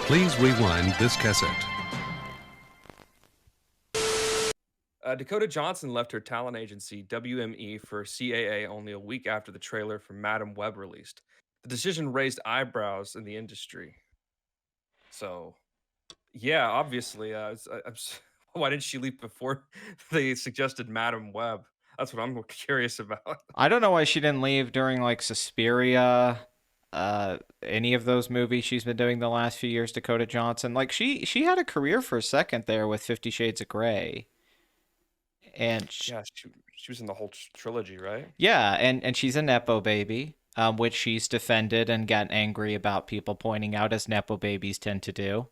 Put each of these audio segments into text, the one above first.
Please rewind this cassette. Dakota Johnson left her talent agency, WME, for CAA only a week after the trailer for Madam Web released. The decision raised eyebrows in the industry. So, yeah, obviously, why didn't she leave before they suggested Madam Web? That's what I'm curious about. I don't know why she didn't leave during like Suspiria, any of those movies she's been doing the last few years. Dakota Johnson, like she had a career for a second there with 50 Shades of Grey, and Yeah, she was in the whole trilogy, right? yeah, and she's a nepo baby, which she's defended and gotten angry about people pointing out as nepo babies tend to do.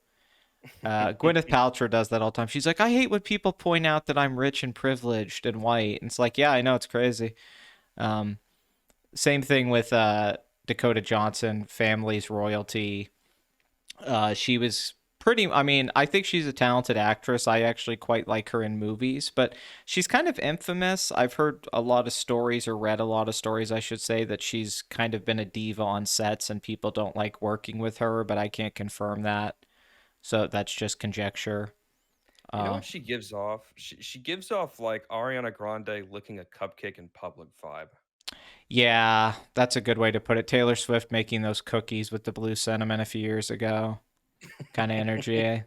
Gwyneth Paltrow does that all the time. She's like, I hate when people point out that I'm rich and privileged and white. And it's like, yeah, I know, it's crazy. Um, Same thing with Dakota Johnson, family's royalty. She was pretty, I mean, I think she's a talented actress. I actually quite like her in movies, but she's kind of infamous. I've heard a lot of stories, or read a lot of stories, I should say, that she's kind of been a diva on sets and people don't like working with her, but I can't confirm that. So that's just conjecture. You know what she gives off? She gives off like Ariana Grande licking a cupcake in public vibe. Yeah, that's a good way to put it. Taylor Swift making those cookies with the blue cinnamon a few years ago. Kind of energy, eh?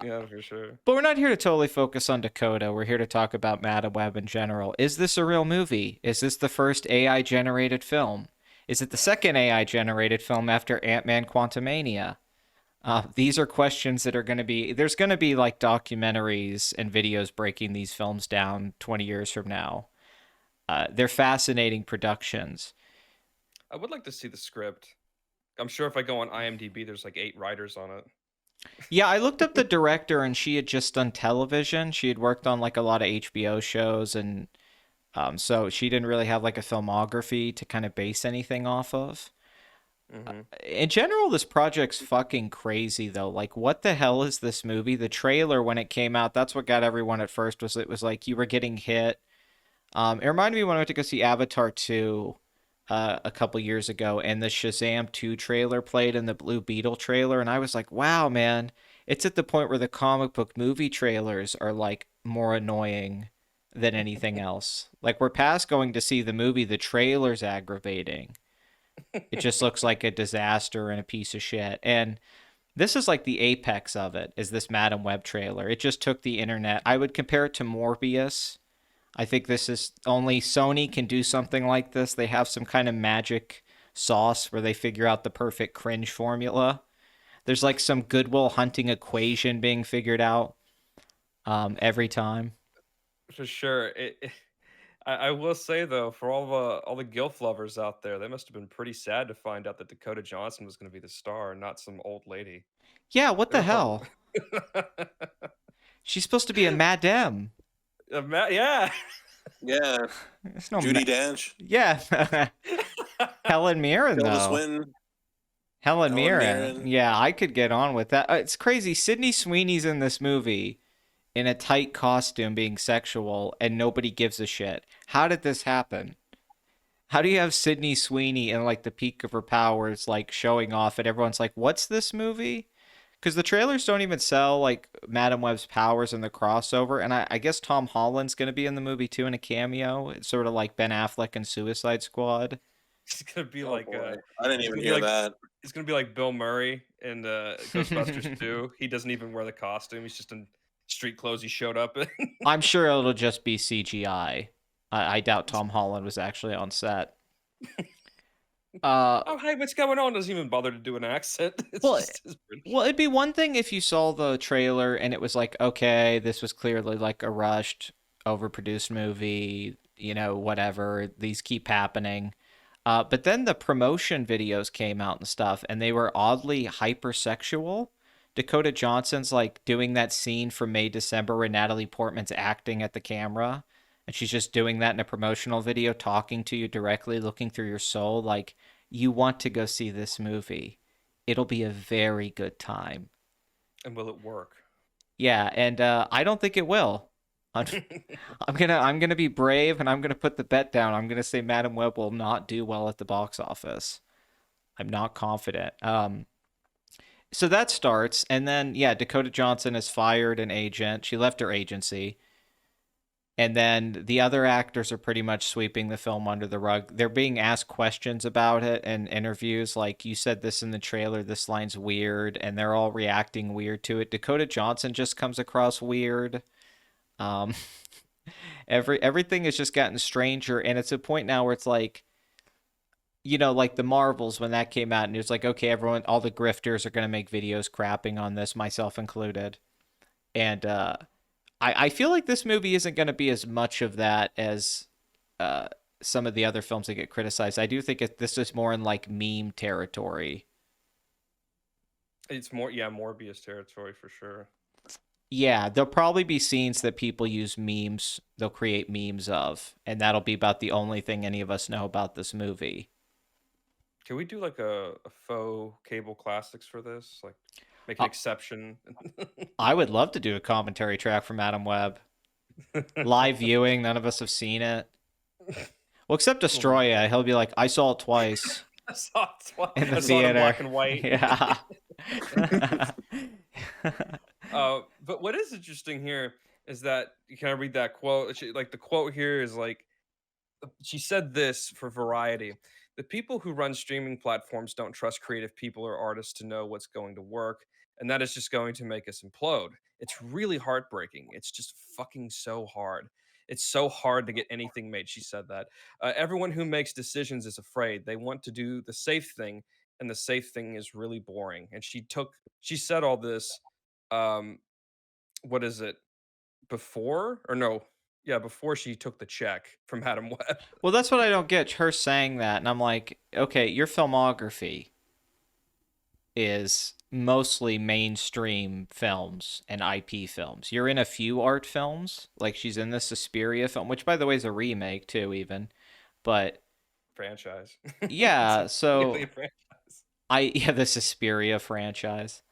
Yeah, for sure. But we're not here to totally focus on Dakota. We're here to talk about Madam Web in general. Is this a real movie? Is this the first AI generated film? Is it the second AI generated film after Ant-Man Quantumania? These are questions that are going to be, there's going to be like documentaries and videos breaking these films down 20 years from now. They're fascinating productions. I would like to see the script. I'm sure if I go on IMDb, there's like 8 writers on it. Yeah, I looked up the director and she had just done television. She had worked on like a lot of HBO shows, and so she didn't really have like a filmography to kind of base anything off of. In general, this project's fucking crazy though. Like, what the hell is this movie? The trailer when it came out, that's what got everyone at first. Was it was like you were getting hit. It reminded me when I went to go see Avatar 2 a couple years ago, and the Shazam 2 trailer played in the Blue Beetle trailer, and I was like, wow, man, it's at the point where the comic book movie trailers are like more annoying than anything else. Like, we're past going to see the movie, the trailer's aggravating. It just looks like a disaster and a piece of shit. And this is like the apex of it, is this Madam Web trailer. It just took the internet. I would compare it to Morbius. I think this is only Sony can do something like this. They have some kind of magic sauce where they figure out the perfect cringe formula. There's like some Goodwill Hunting equation being figured out every time. For sure. I will say though, for all the Gilf lovers out there, they must have been pretty sad to find out that Dakota Johnson was going to be the star, and not some old lady. Yeah, what the They're hell? She's supposed to be a madame. Yeah. Yeah. There's no Judi Dench. Yeah. Helen Mirren, Tilda though. Swinton. Helen Mirren. Mirren. Yeah, I could get on with that. It's crazy. Sydney Sweeney's in this movie in a tight costume being sexual, and nobody gives a shit. How did this happen? How do you have Sydney Sweeney in like the peak of her powers, like showing off, and everyone's like, what's this movie? Because the trailers don't even sell like Madam Web's powers in the crossover, and I guess Tom Holland's going to be in the movie too in a cameo. It's sort of like Ben Affleck in Suicide Squad. It's gonna be I didn't even hear that. It's gonna be like Bill Murray in Ghostbusters 2. He doesn't even wear the costume. He's just in street clothes he showed up in. I'm sure it'll just be CGI. I doubt Tom Holland was actually on set. Oh, hey, what's going on? Doesn't even bother to do an accent. Well, it'd be one thing if you saw the trailer and it was like, okay, this was clearly like a rushed, overproduced movie, you know, whatever. These keep happening. But then the promotion videos came out and stuff, and they were oddly hypersexual. Dakota Johnson's like doing that scene from May December where Natalie Portman's acting at the camera, and she's just doing that in a promotional video, talking to you directly, looking through your soul, like, you want to go see this movie. It'll be a very good time. And will it work? Yeah, and I don't think it will. I'm gonna be brave, and I'm gonna put the bet down. I'm gonna say Madam Web will not do well at the box office. I'm not confident. So that starts, and then yeah, Dakota Johnson has fired an agent. She left her agency. And then the other actors are pretty much sweeping the film under the rug. They're being asked questions about it in interviews, like, you said this in the trailer, this line's weird, and they're all reacting weird to it. Dakota Johnson just comes across weird. Um, everything has just gotten stranger, and it's a point now where it's like, like the Marvels when that came out, and it was like, okay, everyone, all the grifters are going to make videos crapping on this, myself included. And I feel like this movie isn't going to be as much of that as some of the other films that get criticized. I do think this is more in like meme territory. It's more, yeah, Morbius territory for sure. Yeah, there'll probably be scenes that people use memes, they'll create memes of, and that'll be about the only thing any of us know about this movie. Can we do like a faux cable classics for this? Like make an exception. I would love to do a commentary track from Adam Webb. Live viewing, none of us have seen it. Well, except Destroya. He'll be like, I saw it twice. I saw it twice. In the I saw it theater. in black and white. Yeah. But what is interesting here is that, can I read that quote? Like the quote here is like, she said this for Variety: the people who run streaming platforms don't trust creative people or artists to know what's going to work, and that is just going to make us implode. It's really heartbreaking. It's just fucking so hard. It's so hard to get anything made. She said that. Everyone who makes decisions is afraid. They want to do the safe thing, and the safe thing is really boring. And she said all this, what is it, before or no? Yeah, before she took the check from Adam Webb. Well, that's what I don't get, her saying that. And I'm like, okay, your filmography is mostly mainstream films and IP films. You're in a few art films, like she's in the Suspiria film, which by the way is a remake too, even. But Franchise. yeah, so Technically a the franchise. Suspiria franchise.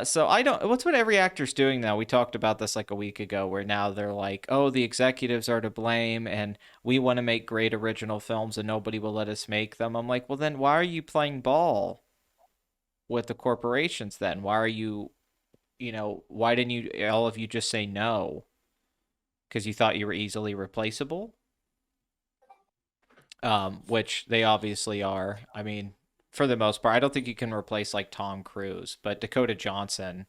So I don't. What's what every actor's doing now? We talked about this like a week ago, where now they're like, "Oh, the executives are to blame, and we want to make great original films, and nobody will let us make them." I'm like, well, then why are you playing ball with the corporations? Then why are you, why didn't you all of you just say no? Because you thought you were easily replaceable. Which they obviously are. I mean, for the most part, I don't think you can replace like Tom Cruise, but Dakota Johnson,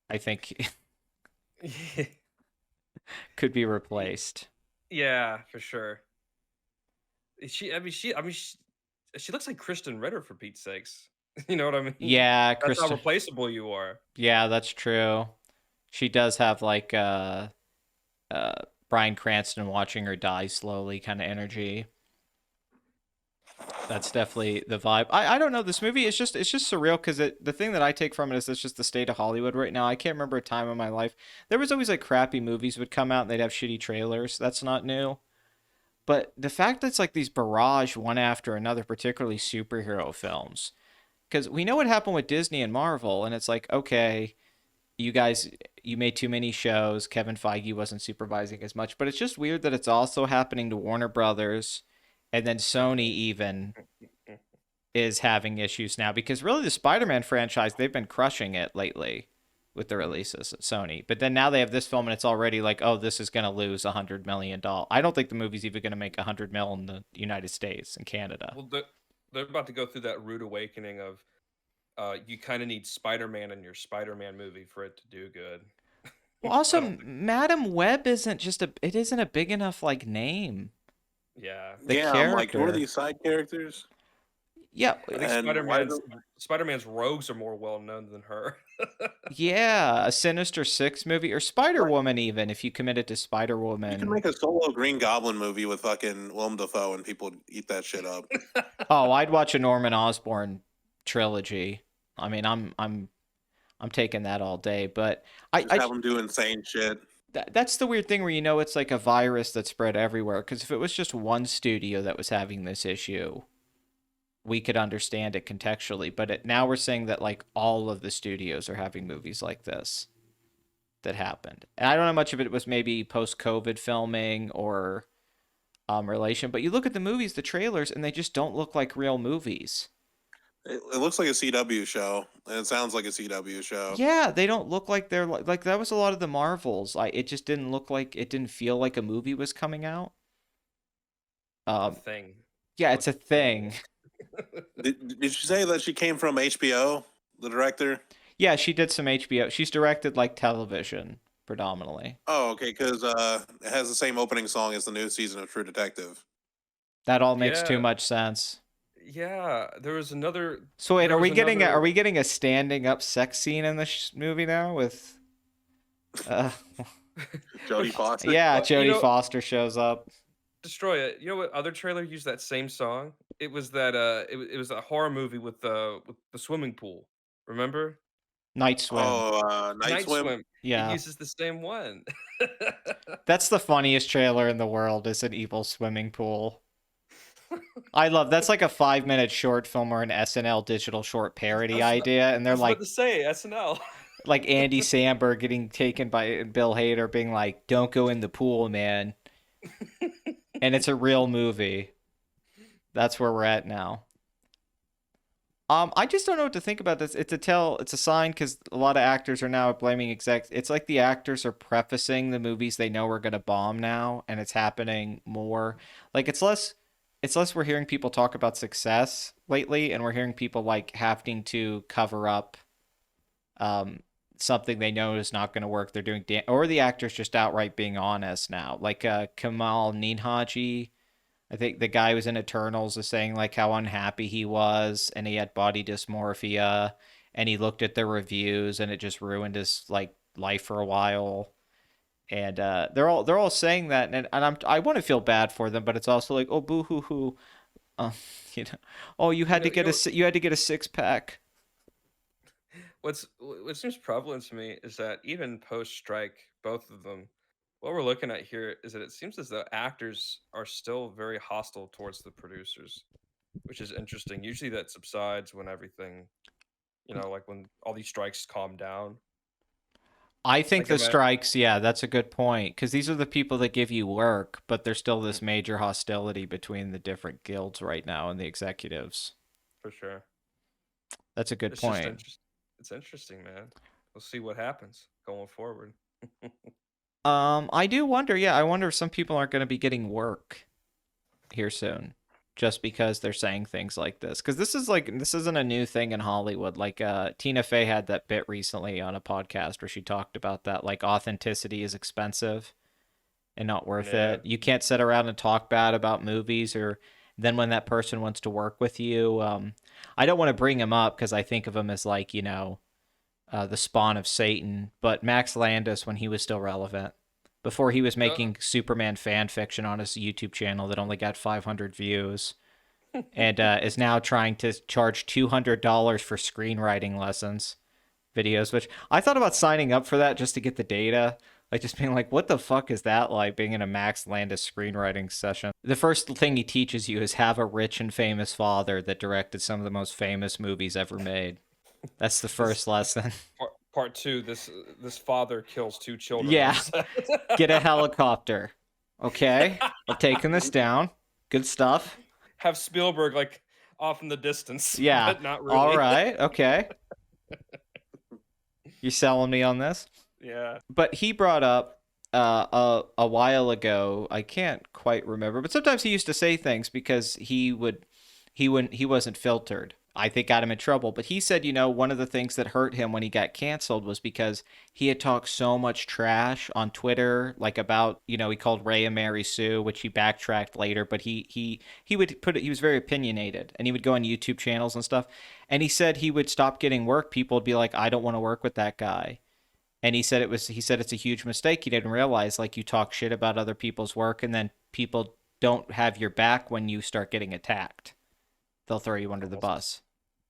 I think, could be replaced. Yeah, for sure. She looks like Kristen Ritter, for Pete's sakes. You know what I mean? Yeah, That's how Kristen. replaceable you are. Yeah, that's true. She does have like Bryan Cranston watching her die slowly kind of energy. That's definitely the vibe. I don't know. This movie is just, it's just surreal because the thing that I take from it is it's just the state of Hollywood right now. I can't remember a time in my life. There was always like crappy movies would come out and they'd have shitty trailers. That's not new. But the fact that it's like these barrage one after another, particularly superhero films, because we know what happened with Disney and Marvel, and it's like, okay, you guys, you made too many shows. Kevin Feige wasn't supervising as much, but it's just weird that it's also happening to Warner Brothers, and then Sony even is having issues now, because really the Spider-Man franchise, they've been crushing it lately with the releases at Sony. But then now they have this film and it's already like, oh, this is going to lose $100 million. I don't think the movie's even going to make $100 million in the United States and Canada. Well, they're about to go through that rude awakening of you kind of need Spider-Man in your Spider-Man movie for it to do good. Well, also, Madam Web isn't a big enough like name. Yeah. The I'm like, who are character. these side characters? Yeah, I think And Spider-Man's rogues are more well known than her. yeah, a Sinister Six movie or Spider-Woman even, if you committed to You can Spider-Woman. make a solo Green Goblin movie with fucking Willem Dafoe and people eat that shit up. Oh, I'd watch a Norman Osborn trilogy. I mean, I'm taking that all day, but Just have them do insane shit. that's the weird thing where it's like a virus that spread everywhere, because if it was just one studio that was having this issue, we could understand it contextually, but now we're saying that like all of the studios are having movies like this that happened. And I don't know how much of it was maybe post-COVID filming or relation, but you look at the movies, the trailers, and they just don't look like real movies. It looks like a CW show, and it sounds like a CW show. Yeah, they don't look like they're like that was a lot of the Marvels. It just didn't look like it didn't feel like a movie was coming out. A thing. Yeah, Look it's a thing. Did you say that she came from HBO, the director? Yeah, she did some HBO. She's directed like television predominantly. Oh, okay, because it has the same opening song as the new season of True Detective. That all makes too Yeah. much sense. Yeah, there was another. So wait, there are we was getting another- are we getting a standing up sex scene in this movie now with? Jodie Foster. Yeah, Well, Jodie Foster shows up. Destroy It. You know what other trailer used that same song? It was that it was a horror movie with the swimming pool. Remember? Night Swim. Oh, Night Swim. Yeah. It uses the same one. That's the funniest trailer in the world. Is an evil swimming pool. I love that's like a 5-minute short film or an SNL digital short parody idea, and they're like, to say SNL. like Andy Samberg getting taken by Bill Hader, being like, "Don't go in the pool, man," and it's a real movie. That's where we're at now. I just don't know what to think about this. It's a sign because a lot of actors are now blaming execs. It's like the actors are prefacing the movies they know are gonna bomb now, and it's happening more. Like it's less we're hearing people talk about success lately, and we're hearing people like having to cover up something they know is not going to work. They're doing or the actors just outright being honest now. Like Kamal Ninhaji, I think the guy who was in Eternals is saying like how unhappy he was and he had body dysmorphia and he looked at the reviews and it just ruined his like life for a while. And they're all saying that, and I want to feel bad for them, but it's also like, oh, boo hoo hoo, you know, oh, you had to get a 6-pack. What seems prevalent to me is that even post-strike, both of them, what we're looking at here is that it seems as though actors are still very hostile towards the producers, which is interesting. Usually that subsides when everything, like when all these strikes calm down. I think Like, the strikes, yeah, that's a good point, because these are the people that give you work, but there's still this major hostility between the different guilds right now and the executives. For sure. That's a good point. It's interesting, man. We'll see what happens going forward. I do wonder, yeah, I wonder if some people aren't going to be getting work here soon just because they're saying things like this. Because this isn't a new thing in Hollywood. Like Tina Fey had that bit recently on a podcast where she talked about that, like authenticity is expensive and not worth it. You can't sit around and talk bad about movies, or then when that person wants to work with you, I don't want to bring him up because I think of him as like, the spawn of Satan, but Max Landis, when he was still relevant, before he was making Superman fan fiction on his YouTube channel that only got 500 views, and is now trying to charge $200 for screenwriting lessons videos, which I thought about signing up for that just to get the data. Like just being like, what the fuck is that like, being in a Max Landis screenwriting session? The first thing he teaches you is have a rich and famous father that directed some of the most famous movies ever made. That's the first lesson. Part 2, this father kills 2 children. Yeah. Get a helicopter. Okay. I'm taking this down. Good stuff. Have Spielberg like off in the distance. Yeah. But not really. All right. Okay. You selling me on this? Yeah. But he brought up a while ago, I can't quite remember, but sometimes he used to say things because he wasn't filtered. I think got him in trouble. But he said, one of the things that hurt him when he got canceled was because he had talked so much trash on Twitter, like about, he called Ray and Mary Sue, which he backtracked later, but he would put it, he was very opinionated, and he would go on YouTube channels and stuff. And he said he would stop getting work. People would be like, I don't want to work with that guy. And he said it's a huge mistake. He didn't realize, like, you talk shit about other people's work and then people don't have your back when you start getting attacked. They'll throw you under the bus.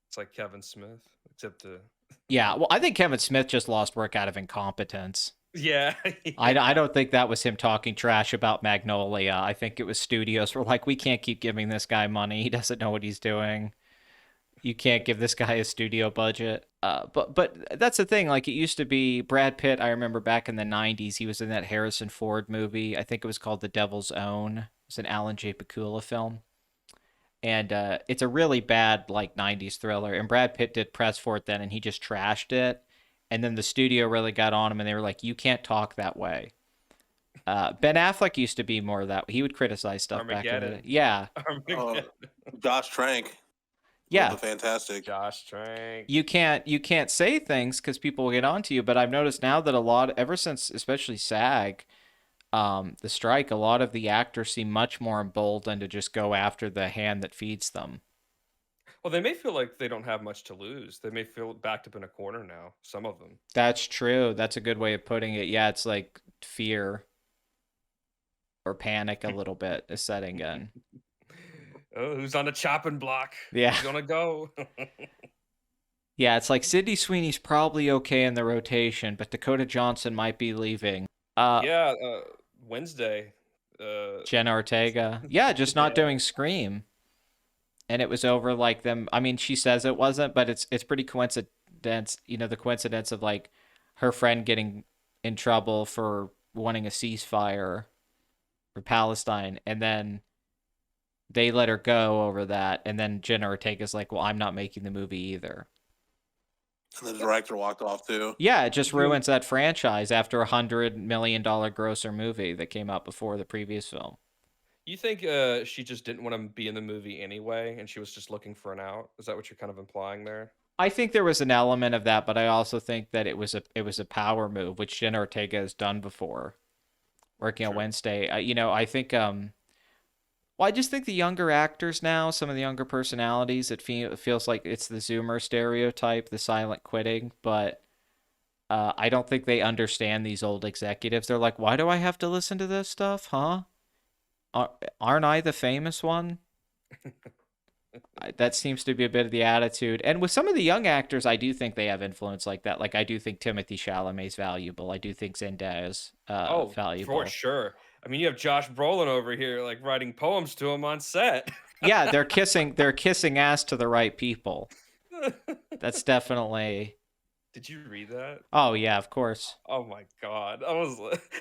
It's like Kevin Smith, except yeah, well, I think Kevin Smith just lost work out of incompetence. Yeah. I don't think that was him talking trash about Magnolia. I think it was studios were like, we can't keep giving this guy money. He doesn't know what he's doing. You can't give this guy a studio budget. But that's the thing. Like, it used to be Brad Pitt. I remember back in the 90s, he was in that Harrison Ford movie. I think it was called The Devil's Own. It's an Alan J. Pakula film. and it's a really bad like 90s thriller, and Brad Pitt did press for it then, and he just trashed it, and then the studio really got on him, and they were like, you can't talk that way. Ben Affleck used to be more of that. He would criticize stuff back in the day. Armageddon. Yeah, Armageddon. Josh Trank. yeah. The fantastic. Josh Trank. You can't say things because people will get onto you. But I've noticed now that a lot, ever since especially SAG, the strike, a lot of the actors seem much more emboldened to just go after the hand that feeds them. Well, they may feel like they don't have much to lose. They may feel backed up in a corner now. Some of them. That's true. That's a good way of putting it. Yeah, it's like fear or panic a little bit is setting in. Oh, who's on the chopping block? Yeah. Who's gonna go? Yeah, it's like Sydney Sweeney's probably okay in the rotation, but Dakota Johnson might be leaving. Yeah, Wednesday. Jenna Ortega. Yeah, just not Yeah. doing Scream. And it was over like them. I mean, she says it wasn't, but it's pretty coincidence, the coincidence of like her friend getting in trouble for wanting a ceasefire for Palestine, and then they let her go over that, and then Jenna Ortega's like, well, I'm not making the movie either. And the director walked off too. Yeah, it just ruins that franchise after $100 million grosser movie that came out before the previous film. You think she just didn't want to be in the movie anyway, and she was just looking for an out? Is that what you're kind of implying there? I think there was an element of that, but I also think that it was a power move, which Jenna Ortega has done before, working on Sure. Wednesday. I think well, I just think the younger actors now, some of the younger personalities, it feels like it's the Zoomer stereotype, the silent quitting, but I don't think they understand these old executives. They're like, why do I have to listen to this stuff, huh? Aren't I the famous one? That seems to be a bit of the attitude. And with some of the young actors, I do think they have influence like that. Like, I do think Timothée Chalamet's valuable. I do think Zendaya's valuable. For sure. I mean, you have Josh Brolin over here, like writing poems to him on set. Yeah, they're kissing ass to the right people. That's definitely. Did you read that? Oh yeah, of course. Oh my god!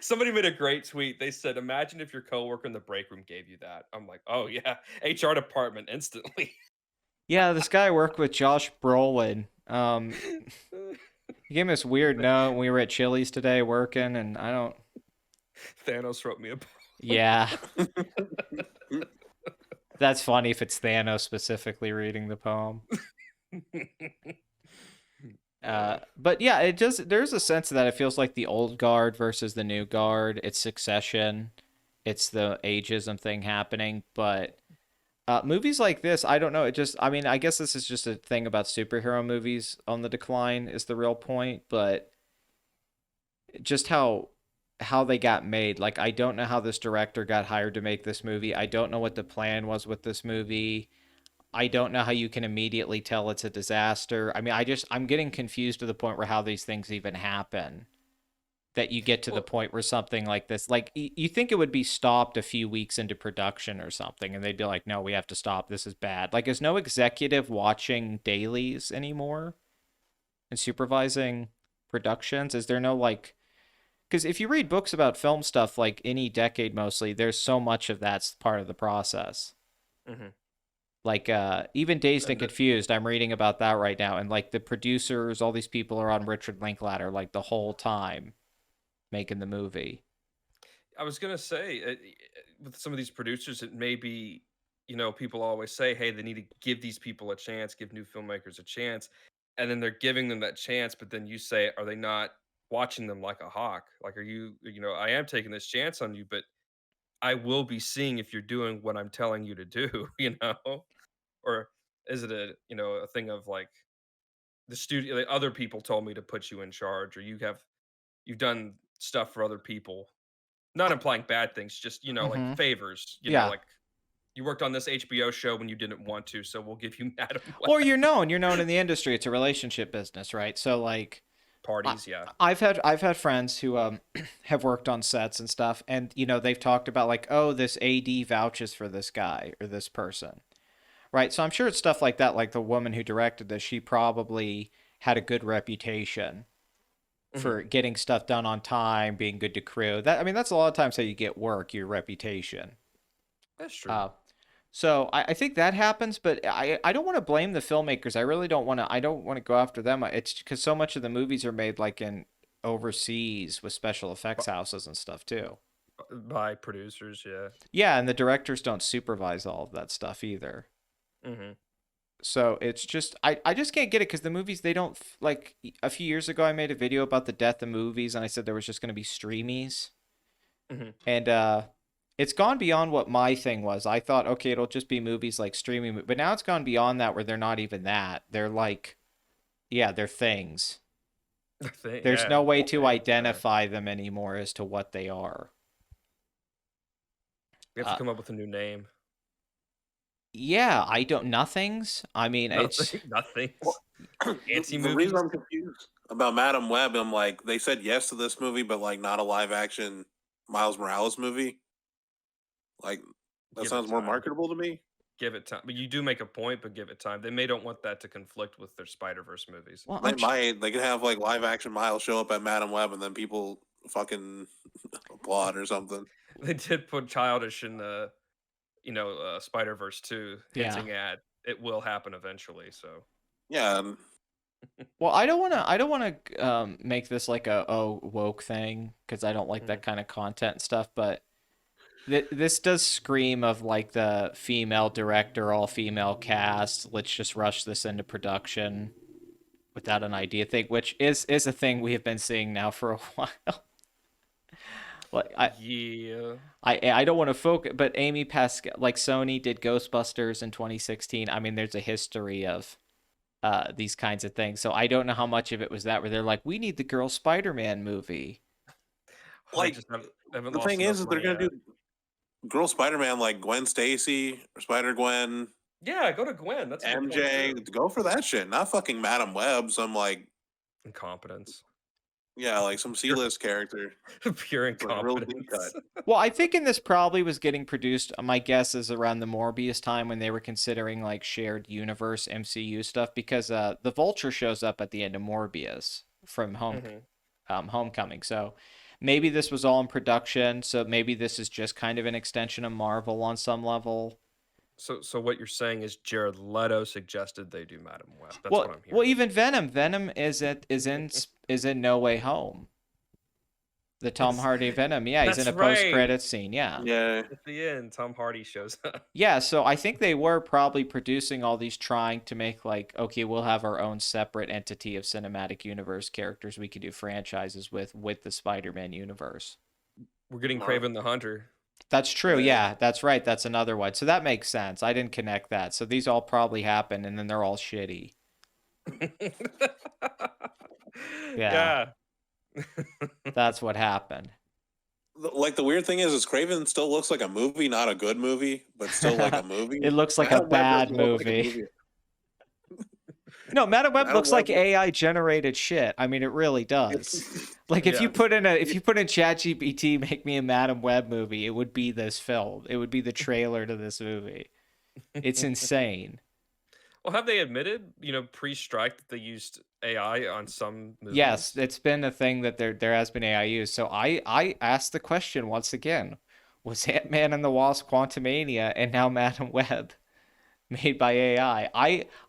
Somebody made a great tweet. They said, "Imagine if your coworker in the break room gave you that." I'm like, "Oh yeah, HR department instantly." Yeah, this guy worked with Josh Brolin. He gave me this weird note when we were at Chili's today working, and I don't. Thanos wrote me a poem. Yeah. That's funny if it's Thanos specifically reading the poem. But yeah, it does. There's a sense that it feels like the old guard versus the new guard. It's Succession. It's the ageism thing happening. But movies like this, I don't know. I mean, I guess this is just a thing about superhero movies on the decline is the real point. But just how they got made. Like, I don't know how this director got hired to make this movie. I don't know what the plan was with this movie. I don't know how you can immediately tell it's a disaster. I mean, I'm getting confused to the point where how these things even happen. That you get to the point where something like this, like, you think it would be stopped a few weeks into production or something, and they'd be like, no, we have to stop. This is bad. Like, is no executive watching dailies anymore and supervising productions? Is there no, like, because if you read books about film stuff, like any decade mostly, there's so much of that's part of the process. Mm-hmm. Like, even Dazed and Confused, I'm reading about that right now. And, like, the producers, all these people are on Richard Linklater, like, the whole time making the movie. I was going to say, with some of these producers, it may be, people always say, hey, they need to give these people a chance, give new filmmakers a chance. And then they're giving them that chance. But then you say, are they not watching them like a hawk? Like, are you, I am taking this chance on you, but I will be seeing if you're doing what I'm telling you to do, Or is it a thing of like the studio, like other people told me to put you in charge, or you've done stuff for other people, not implying bad things, just like favors, Yeah. like you worked on this HBO show when you didn't want to, so we'll give you Madam Web. Or you're known in the industry. It's a relationship business, right? So, like, Parties, yeah. I've had friends who have worked on sets and stuff, and they've talked about like, oh, this AD vouches for this guy or this person. Right, so I'm sure it's stuff like that, like the woman who directed this, she probably had a good reputation for getting stuff done on time, being good to crew. That's a lot of times how you get work, your reputation. That's true. So I think that happens, but I don't want to blame the filmmakers. I really don't want to. I don't want to go after them. It's because so much of the movies are made like in overseas with special effects houses and stuff too. By producers, yeah. Yeah, and the directors don't supervise all of that stuff either. Hmm. So it's just I just can't get it because the movies they don't like. A few years ago, I made a video about the death of movies, and I said there was just going to be streamies, Hmm. and it's gone beyond what my thing was. I thought, okay, it'll just be movies like streaming, but now it's gone beyond that where they're not even that. They're like, yeah, they're things. There's Yeah, no way whole to thing. identify them anymore as to what they are. We have to come up with a new name. Yeah, I don't. Nothings. I mean, it's Nothing. The Fancy movies. reason I'm confused about Madam Web, I'm like, they said yes to this movie, but like not a live action Miles Morales movie. Like that Give it sounds more time. marketable to me. Give it time. But you do make a point, but give it time. They may don't want that to conflict with their Spider-Verse movies. well, They might. They could have like live action Miles show up at Madam Web, and then people fucking applaud or something. They did put childish in the, Spider-Verse 2, Yeah. hinting at it will happen eventually. So Yeah, Well, I don't want to. I don't want to make this like a woke thing because I don't like that kind of content and stuff. But this does scream of like the female director, all female cast. Let's just rush this into production without an idea thing, which is a thing we have been seeing now for a while. Like yeah, I don't want to focus, but Amy Pascal, like Sony did Ghostbusters in 2016. I mean, there's a history of these kinds of things. So I don't know how much of it was that where they're like, we need the girl Spider-Man movie. They like just haven't the lost thing enough is they're money gonna yet. do Girl Spider-Man like Gwen Stacy or Spider Gwen, Yeah, go to Gwen. That's a good point, MJ. too. Go for that shit, not fucking Madam Web. Some like Incompetence. yeah, like some C-list character. Pure It's like a real deep incompetence. cut. Well, I think in this probably was getting produced. My guess is around the Morbius time when they were considering like shared universe MCU stuff because the Vulture shows up at the end of Morbius from Homecoming. So maybe this was all in production. So maybe this is just kind of an extension of Marvel on some level. So what you're saying is Jared Leto suggested they do Madam Web. That's Well, what I'm hearing. even Venom. Venom is in No Way Home. The Tom Hardy Venom. Yeah, he's in a That's right. post-credit scene. Yeah. Yeah, At the end, Tom Hardy shows up. Yeah, so I think they were probably producing all these trying to make like, okay, we'll have our own separate entity of cinematic universe characters we could do franchises with the Spider-Man universe. We're getting Kraven the Hunter. That's true. Yeah. Yeah, that's right. That's another one. So that makes sense. I didn't connect that. So these all probably happen and then they're all shitty. Yeah. That's what happened. like the weird thing is Craven still looks like a movie, not a good movie, but still like a movie. It looks like a Madam Web bad doesn't look like a movie. No, Madam Web Madam looks like Web- AI generated shit. I mean, it really does. Like if Yeah. you put in ChatGPT, make me a Madam Web movie, it would be this film. It would be the trailer to this movie. It's insane. Well, have they admitted, pre-strike that they used AI on some movies? Yes, it's been a thing that there has been AI used. So I asked the question once again: was Ant-Man and the Wasp: Quantumania and now Madam Web made by AI?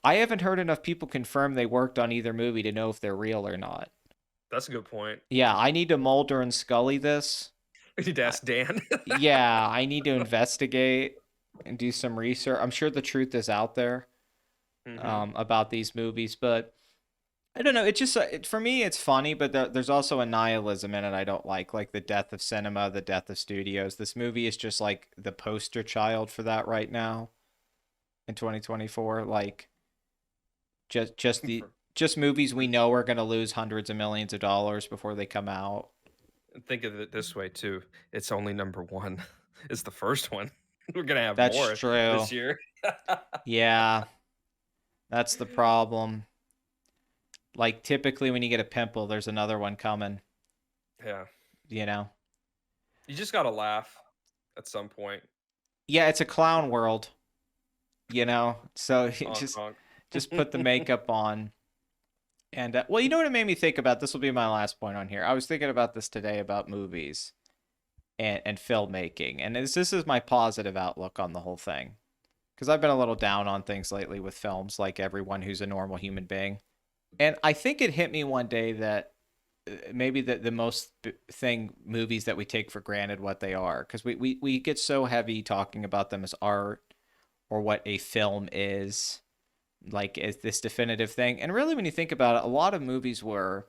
I haven't heard enough people confirm they worked on either movie to know if they're real or not. That's a good point. Yeah, I need to Mulder and Scully this. We need to ask Dan. Yeah, I need to investigate and do some research. I'm sure the truth is out there about these movies, but I don't know. It just for me, it's funny, but there's also a nihilism in it I don't like the death of cinema, the death of studios. This movie is just like the poster child for that right now in 2024. Like just movies we know are going to lose hundreds of millions of dollars before they come out. Think of it this way too. It's only number one. It's the first one. We're gonna have That's more true. this year. Yeah, that's the problem. Like typically when you get a pimple, there's another one coming. Yeah. You know. You just gotta laugh at some point. Yeah, it's a clown world. You know, so Honk, honk. just put the makeup on. And well, you know what it made me think about? This will be my last point on here. I was thinking about this today about movies and filmmaking, and this is my positive outlook on the whole thing. because I've been a little down on things lately with films, like everyone who's a normal human being. And I think it hit me one day that maybe the most movies that we take for granted what they are, because we get so heavy talking about them as art or what a film is, like as this definitive thing. And really, when you think about it, a lot of movies were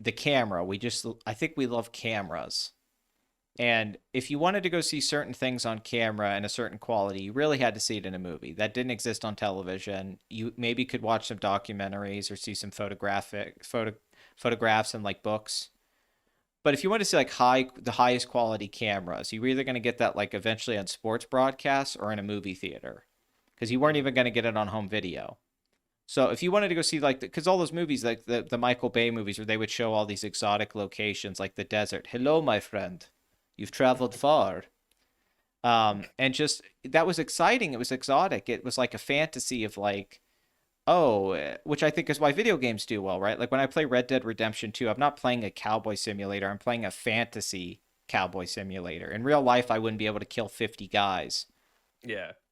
the camera. I think we love cameras. And if you wanted to go see certain things on camera and a certain quality, you really had to see it in a movie. That didn't exist on television. You maybe could watch some documentaries or see some photographs and like books. But if you want to see like the highest quality cameras, you were either going to get that like eventually on sports broadcasts or in a movie theater, because you weren't even going to get it on home video. So if you wanted to go see like, because all those movies, like the Michael Bay movies, where they would show all these exotic locations like the desert. Hello, my friend. You've traveled far. And just, that was exciting. It was exotic. It was like a fantasy of like, which I think is why video games do well, right? Like when I play Red Dead Redemption 2, I'm not playing a cowboy simulator. I'm playing a fantasy cowboy simulator. In real life, I wouldn't be able to kill 50 guys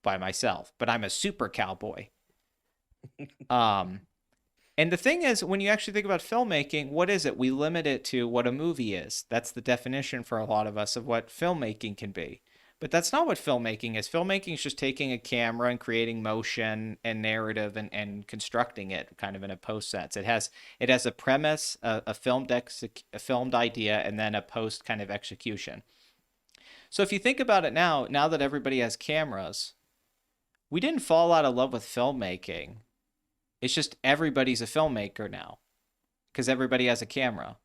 by myself, but I'm a super cowboy. And the thing is, when you actually think about filmmaking, what is it? We limit it to what a movie is. That's the definition for a lot of us of what filmmaking can be. But that's not what filmmaking is. Filmmaking is just taking a camera and creating motion and narrative and constructing it kind of in a post sense. It has a premise, a filmed idea, and then a post kind of execution. So if you think about it now that everybody has cameras, we didn't fall out of love with filmmaking. It's just everybody's a filmmaker now because everybody has a camera.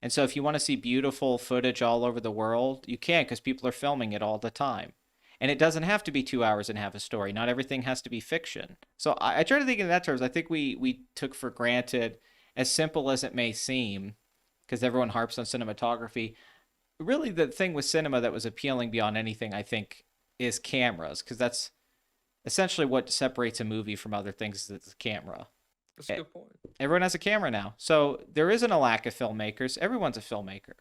And so if you want to see beautiful footage all over the world, you can, because people are filming it all the time. And it doesn't have to be 2 hours and have a story. Not everything has to be fiction. So I try to think in that terms. I think we took for granted, as simple as it may seem, because everyone harps on cinematography, really the thing with cinema that was appealing beyond anything, I think, is cameras, because that's essentially what separates a movie from other things, is the camera. That's a good point. Everyone has a camera now. So there isn't a lack of filmmakers. Everyone's a filmmaker.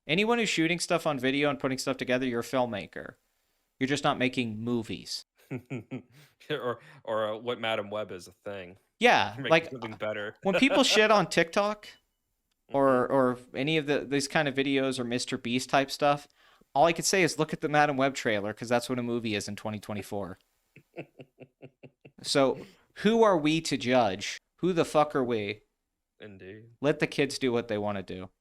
Anyone who's shooting stuff on video and putting stuff together, you're a filmmaker. You're just not making movies. or what Madam Web is a thing. Yeah, like something better. when people shit on TikTok or any of these kind of videos or Mr. Beast type stuff, all I could say is look at the Madam Web trailer, because that's what a movie is in 2024. So who are we to judge? Who the fuck are we? Indeed. Let the kids do what they want to do.